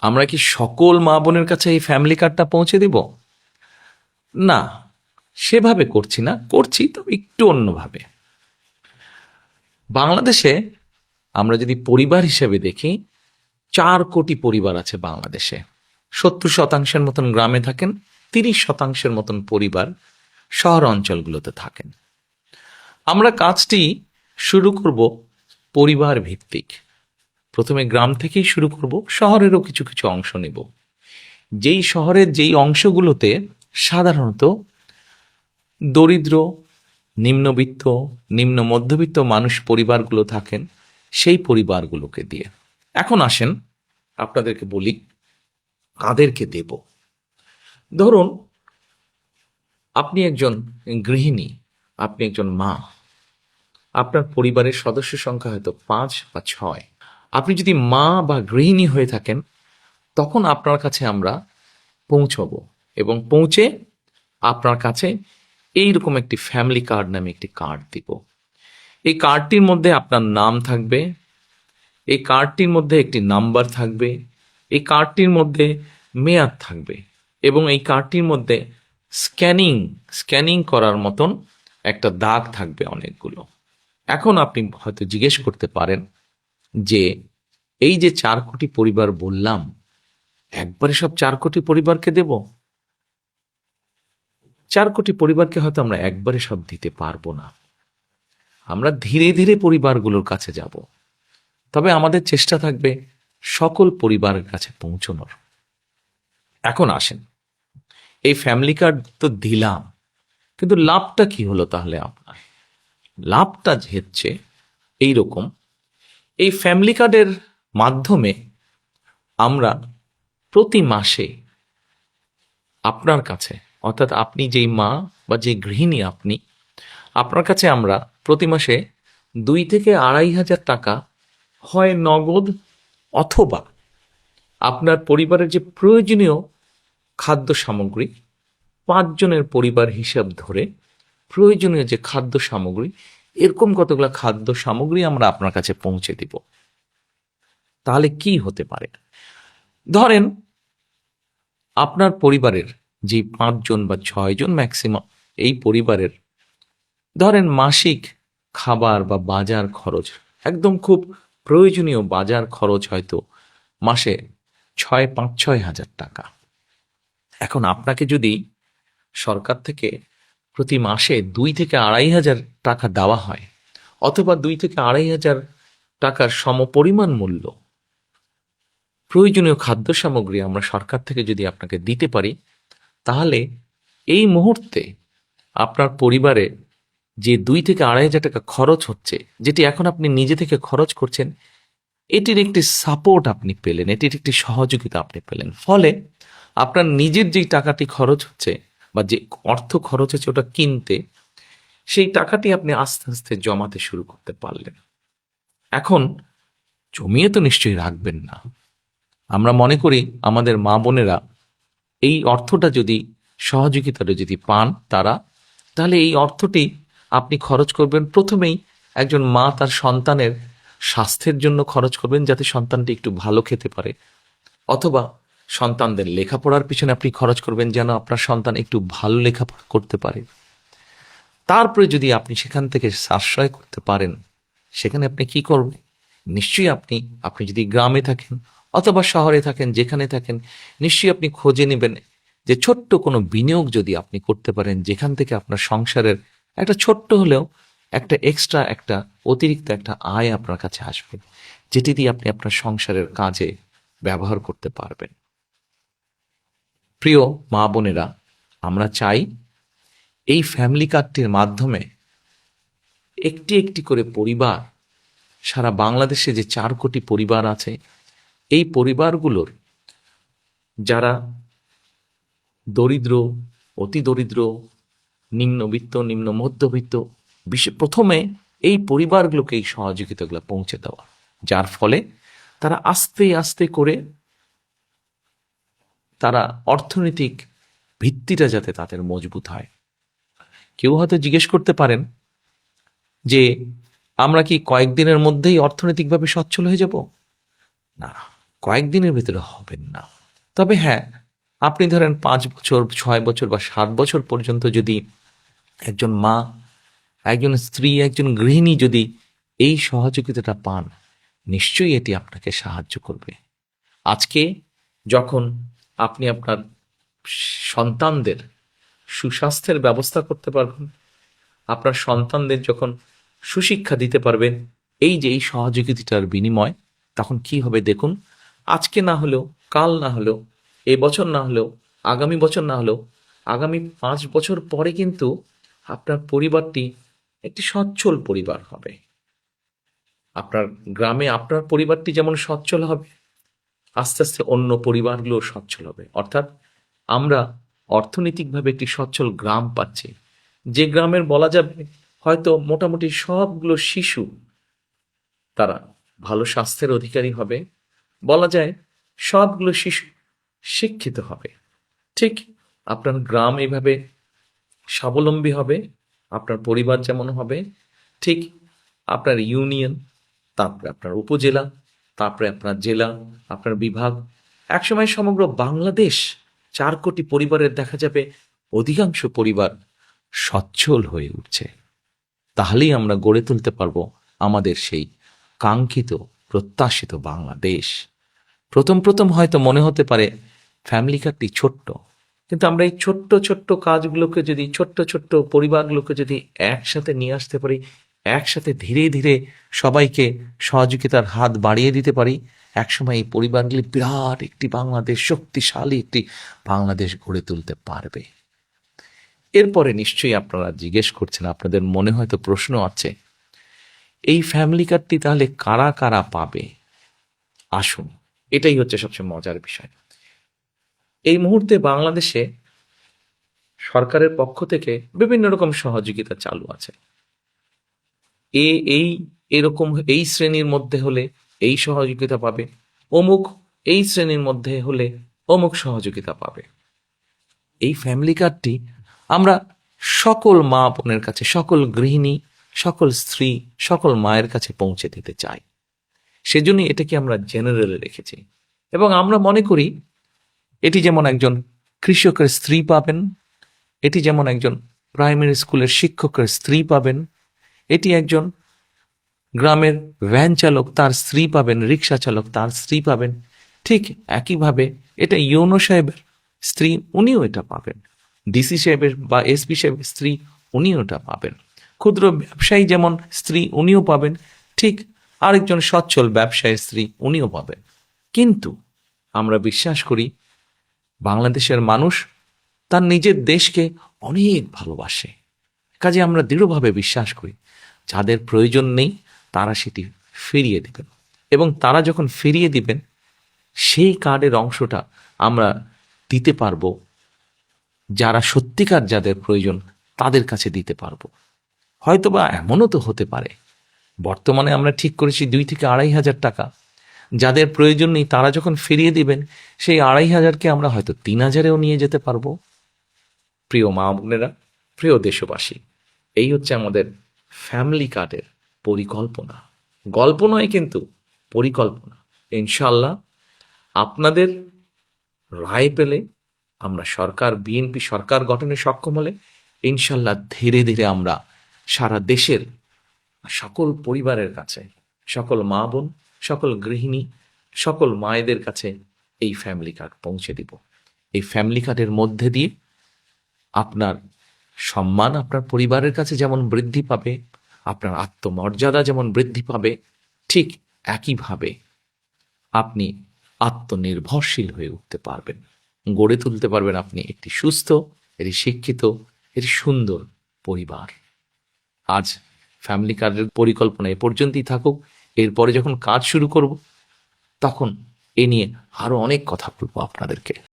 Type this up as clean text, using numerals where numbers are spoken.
আমরা কি সকল মা বোনের কাছে এই ফ্যামিলি কার্ডটা পৌঁছে দিব? না, সেভাবে করছি না, করছি তবে একটু অন্যভাবে। বাংলাদেশে আমরা যদি পরিবার হিসেবে দেখি, 4 কোটি পরিবার আছে বাংলাদেশে। 70% মতন গ্রামে থাকেন, 30% মতন পরিবার শহর অঞ্চলগুলোতে থাকেন। আমরা কাজটি শুরু করব পরিবার ভিত্তিক। প্রথমে গ্রাম থেকেই শুরু করব, শহরেরও কিছু কিছু অংশ নেব। যেই শহরের যেই অংশগুলোতে সাধারণত দরিদ্র, নিম্নবিত্ত, নিম্ন মধ্যবিত্ত মানুষ পরিবারগুলো থাকেন, সেই পরিবারগুলোকে দিয়ে। এখন আসেন আপনাদেরকে বলি কাদেরকে দেব। ধরুন আপনি একজন গৃহিণী, আপনি একজন মা, আপনার পরিবারের সদস্য সংখ্যা হয়তো 5 বা 6। আপনি যদি মা বা গৃহিণী হয়ে থাকেন, তখন আপনার কাছে আমরা পৌঁছবো এবং পৌঁছে আপনার কাছে এইরকম একটি ফ্যামিলি কার্ড নামে একটি কার্ড দিব। এই কার্ডটির মধ্যে আপনার নাম থাকবে, এই কার্ডটির মধ্যে একটি নাম্বার থাকবে, এই কার্ডটির মধ্যে মেয়াদ থাকবে এবং এই কার্ডটির মধ্যে স্ক্যানিং করার মতন একটা দাগ থাকবে অনেকগুলো। এখন আপনি হয়তো জিজ্ঞেস করতে পারেন যে এই যে 4 কোটি পরিবার বললাম, একবারে সব 4 কোটি পরিবারকে দেব? 4 কোটি পরিবারকে হয়তো আমরা একবারে সব দিতে পারবো না। আমরা ধীরে ধীরে পরিবারগুলোর কাছে যাব, তবে আমাদের চেষ্টা থাকবে সকল পরিবারের কাছে পৌঁছানোর। এখন আসেন, এই ফ্যামিলি কার্ড তো দিলাম, কিন্তু লাভটা কি হলো তাহলে আপনার? লাভটা হচ্ছে এইরকম, এই ফ্যামিলি কার্ডের মাধ্যমে আমরা প্রতি মাসে আপনার কাছে, অর্থাৎ আপনি যেই মা বা যে গৃহিণী আপনি, আপনার কাছে আমরা প্রতি মাসে 2 থেকে 2,500 টাকা হয় নগদ অথবা আপনার পরিবারের যে প্রয়োজনীয় খাদ্য সামগ্রী, 5 জনের পরিবার হিসাব ধরে প্রয়োজনীয় যে খাদ্য সামগ্রী, এরকম কতগুলো খাদ্য সামগ্রী আমরা আপনার কাছে পৌঁছে দিব। তাহলে কি হতে পারে? ধরেন আপনার পরিবারের যে 5 জন বা 6 জন ম্যাক্সিমাম, এই পরিবারের ধরেন মাসিক খাবার বা বাজার খরচ, একদম খুব প্রয়োজনীয় বাজার খরচ হয়তো মাসে 5-6 হাজার টাকা। এখন আপনাকে যদি সরকার থেকে প্রতি মাসে 2 থেকে 2,500 টাকা দেওয়া হয়, অথবা 2 থেকে 2,500 টাকার সমপরিমাণ মূল্য প্রয়োজনীয় খাদ্য সামগ্রী আমরা সরকার থেকে যদি আপনাকে দিতে পারি, তাহলে এই মুহূর্তে আপনার পরিবারে যে 2 থেকে 2,500 টাকা খরচ হচ্ছে, যেটি এখন আপনি নিজে থেকে খরচ করছেন, এটির একটি সাপোর্ট আপনি পেলেন, এটির একটি সহযোগিতা আপনি পেলেন। ফলে আপনার নিজের যেই টাকাটি খরচ হচ্ছে বা যে অর্থ খরচ হচ্ছে ওটা কিনতে, সেই টাকাটি আপনি আস্তে আস্তে জমাতে শুরু করতে পারলেন। এখন জমিয়ে তো নিশ্চয়ই রাখবেন না। আমরা মনে করি আমাদের মা বোনেরা এই অর্থটা যদি, সহযোগিতাটা যদি পান তারা, তাহলে এই অর্থটি আপনি খরচ করবেন প্রথমেই একজন মা তার সন্তানের স্বাস্থ্যের জন্য খরচ করবেন, যাতে সন্তানটি একটু ভালো খেতে পারে, অথবা সন্তানদের লেখাপড়ার পিছনে আপনি খরচ করবেন যেন আপনার সন্তান একটু ভালো লেখাপড়া করতে পারে। তারপরে যদি আপনি সেখান থেকে সাশ্রয় করতে পারেন, সেখানে আপনি কি করবেন? নিশ্চয়ই আপনি যদি গ্রামে থাকেন অথবা শহরে থাকেন, যেখানে থাকেন, নিশ্চয়ই আপনি খোঁজে নেবেন যে ছোট্ট কোনো বিনিয়োগ যদি আপনি করতে পারেন, যেখান থেকে আপনার সংসারের একটা ছোট্ট হলেও একটা এক্সট্রা, একটা অতিরিক্ত একটা আয় আপনার কাছে আসবে, যেটি দিয়ে আপনি আপনার সংসারের কাজে ব্যবহার করতে পারবেন। প্রিয় মা বোনেরা, আমরা চাই এই ফ্যামিলি কার্ডটির মাধ্যমে একটি একটি করে পরিবার, সারা বাংলাদেশে যে 4 কোটি পরিবার আছে, এই পরিবারগুলোর যারা দরিদ্র, অতি দরিদ্র, নিম্নবিত্ত, নিম্ন মধ্যবিত্ত, প্রথমে এই পরিবারগুলোকে এই সহযোগিতাগুলো পৌঁছে দেওয়া, যার ফলে তারা আস্তে আস্তে করে তারা অর্থনৈতিক ভিত্তিটা যাতে তাদের মজবুত হয়। কেউ হয়তো জিজ্ঞেস করতে পারেন যে আমরা কি কয়েকদিনের মধ্যেই অর্থনৈতিকভাবে সচ্ছল হয়ে যাব? না, কয়েকদিনের ভেতরে হবেন না। তবে হ্যাঁ, আপনি ধরেন 5 বছর, 6 বছর বা 7 বছর পর্যন্ত যদি একজন মা, একজন স্ত্রী, একজন গৃহিণী যদি এই সহযোগিতাটা পান, নিশ্চয়ই এটি আপনাকে সাহায্য করবে। আজকে যখন আপনি আপনার সন্তানদের সুস্বাস্থ্যের ব্যবস্থা করতে পারবেন, আপনার সন্তানদের যখন সুশিক্ষা দিতে পারবেন, এই যে এই সহযোগিতার বিনিময়, তখন কি হবে দেখুন। আজকে না হলেও, কাল না হলেও, এই বছর না হলেও, আগামী বছর না হলেও, আগামী 5 বছর পরে কিন্তু আপনার পরিবারটি একটি সচ্ছল পরিবার হবে। আপনার গ্রামে আপনার পরিবারটি যেমন সচ্ছল হবে, আস্তে আস্তে অন্য পরিবারগুলো সচ্ছল হবে। অর্থাৎ আমরা অর্থনৈতিকভাবে একটি সচ্ছল গ্রাম পাচ্ছি, যে গ্রামের বলা যাবে হয়তো মোটামুটি সবগুলো শিশু তারা ভালো স্বাস্থ্যের অধিকারী হবে, বলা যায় সবগুলো শিশু শিক্ষিত হবে। ঠিক আপনার গ্রাম এইভাবে স্বাবলম্বী হবে, আপনার পরিবার যেমন হবে, ঠিক আপনার ইউনিয়ন, তারপরে আপনার উপজেলা, তারপরে আপনার জেলা, আপনার বিভাগ, একসময় সমগ্র বাংলাদেশ 4 কোটি পরিবারের দেখা যাবে অধিকাংশ পরিবার সচ্ছল হয়ে উঠছে। তাহলেই আমরা গড়ে তুলতে পারবো আমাদের সেই কাঙ্ক্ষিত প্রত্যাশিত বাংলাদেশ। প্রথম প্রথম হয়তো মনে হতে পারে ফ্যামিলি কার্ডটি ছোট্ট, কিন্তু আমরা এই ছোট্ট ছোট্ট কাজগুলোকে যদি, ছোট্ট ছোট্ট পরিবারগুলোকে যদি একসাথে নিয়ে আসতে পারি, একসাথে ধীরে ধীরে সবাইকে সহযোগিতার হাত বাড়িয়ে দিতে পারি, একসময় এই পরিবারগুলি বিরাট একটি বাংলাদেশ, শক্তিশালী একটি বাংলাদেশ গড়ে তুলতে পারবে। এরপরে নিশ্চয়ই আপনারা জিজ্ঞেস করছেন, আপনাদের মনে হয়তো প্রশ্ন আছে, এই ফ্যামিলি কার্ডটি তাহলে কারা কারা পাবে? আসুন, এটাই হচ্ছে সবচেয়ে মজার বিষয়। এই মুহূর্তে বাংলাদেশে সরকারের পক্ষ থেকে বিভিন্ন রকম সহযোগিতা চালু আছে। এই এরকম এই শ্রেণীর মধ্যে হলে এই সহযোগিতা পাবে, অমুক এই শ্রেণীর মধ্যে হলে অমুক সহযোগিতা পাবে। এই ফ্যামিলি কার্ডটি আমরা সকল মা বোনের কাছে, সকল গৃহিণী, সকল স্ত্রী, সকল মায়ের কাছে পৌঁছে দিতে চাই। সেজন্যই এটাকে আমরা জেনারেলে রেখেছি। এবং আমরা মনে করি এটি যেমন একজন কৃষকের স্ত্রী পাবেন, এটি যেমন একজন প্রাইমারি স্কুলের শিক্ষকের স্ত্রী পাবেন, এটি একজন গ্রামের ভ্যান চালক তার স্ত্রী পাবেন, রিক্সা চালক তার স্ত্রী পাবেন, ঠিক একইভাবে এটা ইউনো সাহেবের স্ত্রী, উনিও এটা পাবেন। ডিসি সাহেবের বা এসপি সাহেবের স্ত্রী, উনিও এটা পাবেন। ক্ষুদ্র ব্যবসায়ী যেমন স্ত্রী, উনিও পাবেন, ঠিক আরেকজন সচ্ছল ব্যবসায়ীর স্ত্রী, উনিও পাবেন। কিন্তু আমরা বিশ্বাস করি বাংলাদেশের মানুষ তার নিজের দেশকে অনেক ভালোবাসে। কাজে আমরা দৃঢ়ভাবে বিশ্বাস করি যাদের প্রয়োজন নেই তারা সেটি ফিরিয়ে দিবেন, এবং তারা যখন ফিরিয়ে দিবেন সেই কার্ডের অংশটা আমরা দিতে পারবো যারা সত্যিকার যাদের প্রয়োজন তাদের কাছে দিতে পারবো। হয়তোবা এমনও তো হতে পারে বর্তমানে আমরা ঠিক করেছি 2 থেকে 2,500 টাকা, যাদের প্রয়োজন নেই তারা যখন ফিরিয়ে দিবেন সেই 2,500কে আমরা হয়তো 3,000-এও নিয়ে যেতে পারবো। প্রিয় মা বোনেরা, প্রিয় দেশবাসী, এই হচ্ছে আমাদের ফ্যামিলি কার্ডের পরিকল্পনা। গল্প নয় কিন্তু পরিকল্পনা। ইনশাল্লাহ আপনাদের রায় পেলে আমরা সরকার, বিএনপি সরকার গঠনে সক্ষম হলে ইনশাল্লাহ ধীরে ধীরে আমরা সারা দেশের সকল পরিবারের কাছে, সকল মা বোন, সকল গৃহিণী, সকল মায়েদের কাছে এই ফ্যামিলি কার্ড পৌঁছে দিব। এই ফ্যামিলি কার্ডের মধ্যে দিয়ে আপনার সম্মান আপনার পরিবারের কাছে যেমন বৃদ্ধি পাবে, আপনার আত্মমর্যাদা যেমন বৃদ্ধি পাবে, ঠিক একইভাবে আপনি আত্মনির্ভরশীল হয়ে উঠতে পারবেন, গড়ে তুলতে পারবেন আপনি একটি সুস্থ, একটি শিক্ষিত, একটি সুন্দর পরিবার। আজ ফ্যামিলি কার্ডের পরিকল্পনা এ পর্যন্তই থাকুক। এরপরে যখন কাজ শুরু করব তখন এ নিয়ে আরো অনেক কথা বলবো আপনাদেরকে।